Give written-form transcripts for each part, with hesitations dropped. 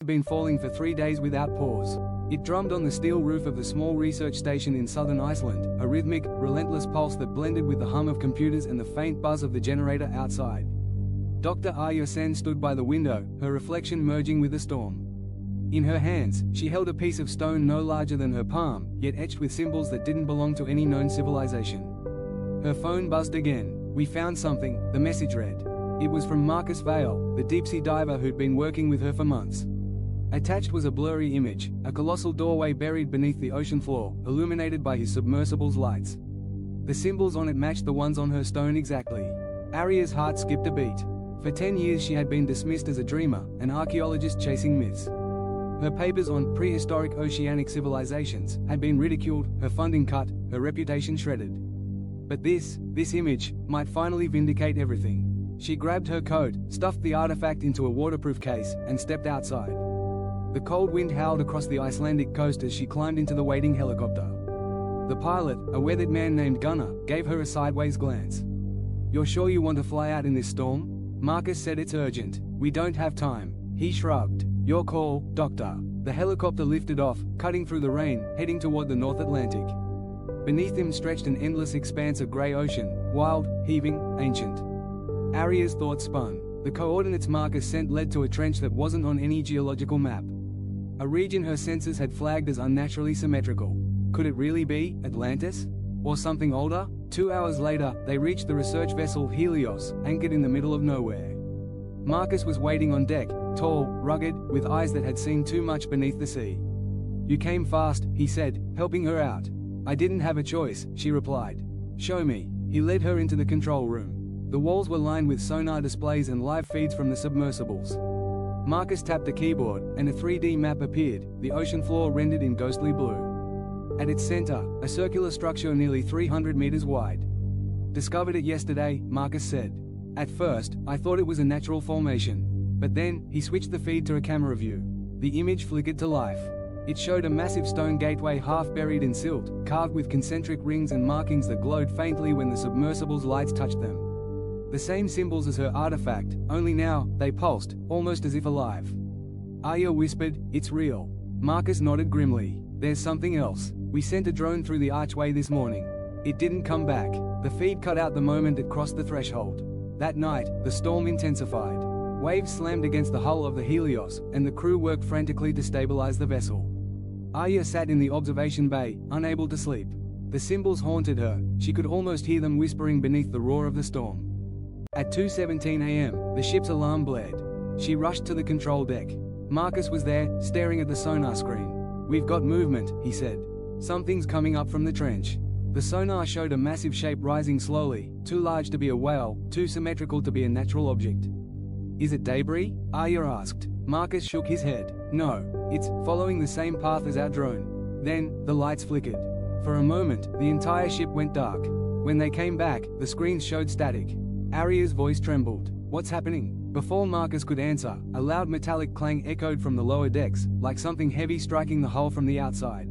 been falling for 3 days without pause. It drummed on the steel roof of the small research station in southern Iceland, a rhythmic, relentless pulse that blended with the hum of computers and the faint buzz of the generator outside. Dr. Arya Sen stood by the window, her reflection merging with the storm. In her hands, she held a piece of stone no larger than her palm, yet etched with symbols that didn't belong to any known civilization. Her phone buzzed again. "We found something," the message read. It was from Marcus Vale, the deep-sea diver who'd been working with her for months. Attached was a blurry image, a colossal doorway buried beneath the ocean floor, illuminated by his submersible's lights. The symbols on it matched the ones on her stone exactly. Arya's heart skipped a beat. For 10 years she had been dismissed as a dreamer, an archaeologist chasing myths. Her papers on prehistoric oceanic civilizations had been ridiculed, her funding cut, her reputation shredded. But this image, might finally vindicate everything. She grabbed her coat, stuffed the artifact into a waterproof case, and stepped outside. The cold wind howled across the Icelandic coast as she climbed into the waiting helicopter. The pilot, a weathered man named Gunnar, gave her a sideways glance. "You're sure you want to fly out in this storm?" Marcus said. "It's urgent. We don't have time." He shrugged. "Your call, Doctor." The helicopter lifted off, cutting through the rain, heading toward the North Atlantic. Beneath him stretched an endless expanse of grey ocean, wild, heaving, ancient. Arya's thoughts spun. The coordinates Marcus sent led to a trench that wasn't on any geological map. A region her senses had flagged as unnaturally symmetrical. Could it really be Atlantis? Or something older? 2 hours later, they reached the research vessel Helios, anchored in the middle of nowhere. Marcus was waiting on deck, tall, rugged, with eyes that had seen too much beneath the sea. "You came fast," he said, helping her out. "I didn't have a choice," she replied. "Show me." He led her into the control room. The walls were lined with sonar displays and live feeds from the submersibles. Marcus tapped a keyboard, and a 3D map appeared, the ocean floor rendered in ghostly blue. At its center, a circular structure nearly 300 meters wide. "Discovered it yesterday," Marcus said. "At first, I thought it was a natural formation. But then, he switched the feed to a camera view. The image flickered to life. It showed a massive stone gateway half buried in silt, carved with concentric rings and markings that glowed faintly when the submersible's lights touched them. The same symbols as her artifact, only now, they pulsed, almost as if alive. Arya whispered, "It's real." Marcus nodded grimly. "There's something else. We sent a drone through the archway this morning. It didn't come back. The feed cut out the moment it crossed the threshold." That night, the storm intensified. Waves slammed against the hull of the Helios, and the crew worked frantically to stabilize the vessel. Arya sat in the observation bay, unable to sleep. The symbols haunted her, she could almost hear them whispering beneath the roar of the storm. At 2:17 a.m., the ship's alarm blared. She rushed to the control deck. Marcus was there, staring at the sonar screen. "We've got movement," he said. "Something's coming up from the trench." The sonar showed a massive shape rising slowly, too large to be a whale, too symmetrical to be a natural object. "Is it debris?" Arya asked. Marcus shook his head. "No, it's following the same path as our drone." Then, the lights flickered. For a moment, the entire ship went dark. When they came back, the screens showed static. Arya's voice trembled. "What's happening?" Before Marcus could answer, a loud metallic clang echoed from the lower decks, like something heavy striking the hull from the outside.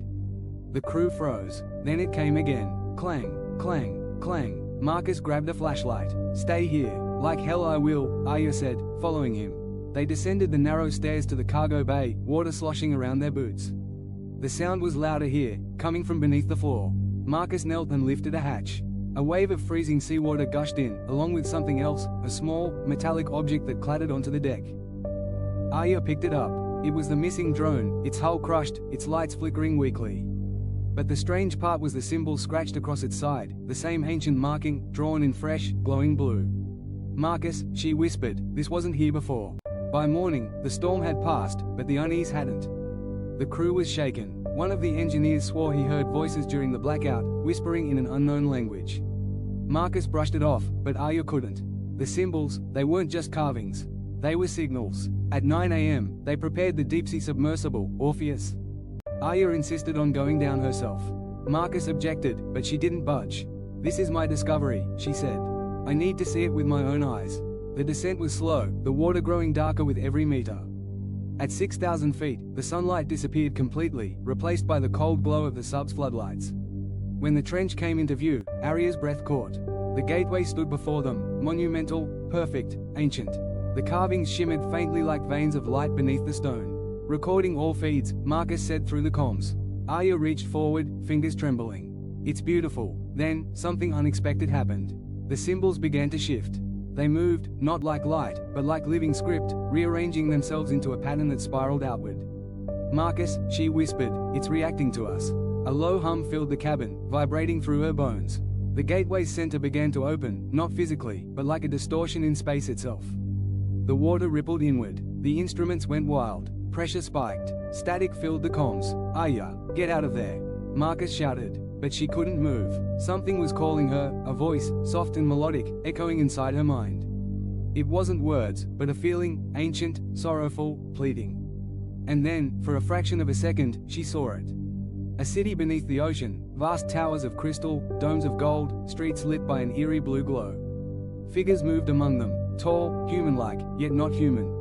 The crew froze. Then it came again. Clang, clang, clang. Marcus grabbed a flashlight. "Stay here." "Like hell I will," Arya said, following him. They descended the narrow stairs to the cargo bay, water sloshing around their boots. The sound was louder here, coming from beneath the floor. Marcus knelt and lifted a hatch. A wave of freezing seawater gushed in, along with something else, a small, metallic object that clattered onto the deck. Arya picked it up. It was the missing drone, its hull crushed, its lights flickering weakly. But the strange part was the symbol scratched across its side, the same ancient marking, drawn in fresh, glowing blue. "Marcus," she whispered, "this wasn't here before." By morning, the storm had passed, but the unease hadn't. The crew was shaken. One of the engineers swore he heard voices during the blackout, whispering in an unknown language. Marcus brushed it off, but Arya couldn't. The symbols, they weren't just carvings. They were signals. At 9 a.m., they prepared the deep-sea submersible, Orpheus. Arya insisted on going down herself. Marcus objected, but she didn't budge. "This is my discovery," she said. "I need to see it with my own eyes." The descent was slow, the water growing darker with every meter. At 6,000 feet, the sunlight disappeared completely, replaced by the cold glow of the sub's floodlights. When the trench came into view, Arya's breath caught. The gateway stood before them, monumental, perfect, ancient. The carvings shimmered faintly like veins of light beneath the stone. Recording all feeds, Marcus said through the comms. Arya reached forward, fingers trembling. It's beautiful. Then, something unexpected happened. The symbols began to shift. They moved, not like light, but like living script, rearranging themselves into a pattern that spiraled outward. Marcus, she whispered, it's reacting to us. A low hum filled the cabin, vibrating through her bones. The gateway's center began to open, not physically, but like a distortion in space itself. The water rippled inward. The instruments went wild. Pressure spiked. Static filled the comms. Arya, get out of there. Marcus shouted. But she couldn't move. Something was calling her, a voice, soft and melodic, echoing inside her mind. It wasn't words, but a feeling, ancient, sorrowful, pleading. And then, for a fraction of a second, she saw it. A city beneath the ocean, vast towers of crystal, domes of gold, streets lit by an eerie blue glow. Figures moved among them, tall, human-like, yet not human.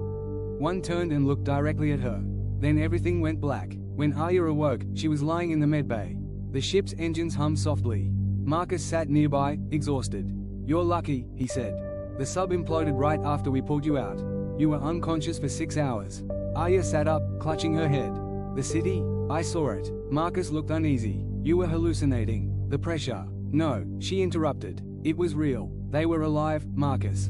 One turned and looked directly at her. Then everything went black. When Arya awoke, she was lying in the medbay. The ship's engines hummed softly. Marcus sat nearby, exhausted. You're lucky, he said. The sub imploded right after we pulled you out. You were unconscious for 6 hours. Arya sat up, clutching her head. The city? I saw it. Marcus looked uneasy. You were hallucinating. The pressure. No, she interrupted. It was real. They were alive, Marcus.